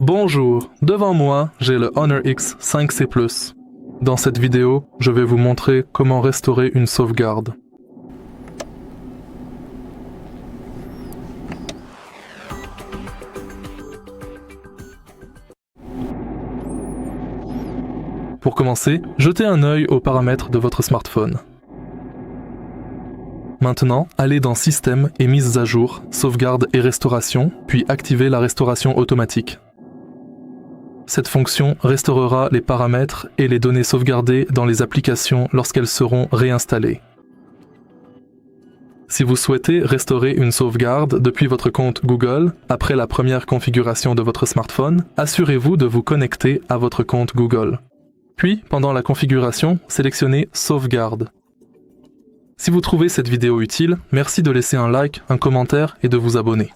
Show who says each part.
Speaker 1: Bonjour, devant moi, j'ai le Honor X 5C Plus. Dans cette vidéo, je vais vous montrer comment restaurer une sauvegarde. Pour commencer, jetez un œil aux paramètres de votre smartphone. Maintenant, allez dans Système et Mises à jour, Sauvegarde et Restauration, puis activez la restauration automatique. Cette fonction restaurera les paramètres et les données sauvegardées dans les applications lorsqu'elles seront réinstallées. Si vous souhaitez restaurer une sauvegarde depuis votre compte Google, après la première configuration de votre smartphone, assurez-vous de vous connecter à votre compte Google. Puis, pendant la configuration, sélectionnez Sauvegarde. Si vous trouvez cette vidéo utile, merci de laisser un like, un commentaire et de vous abonner.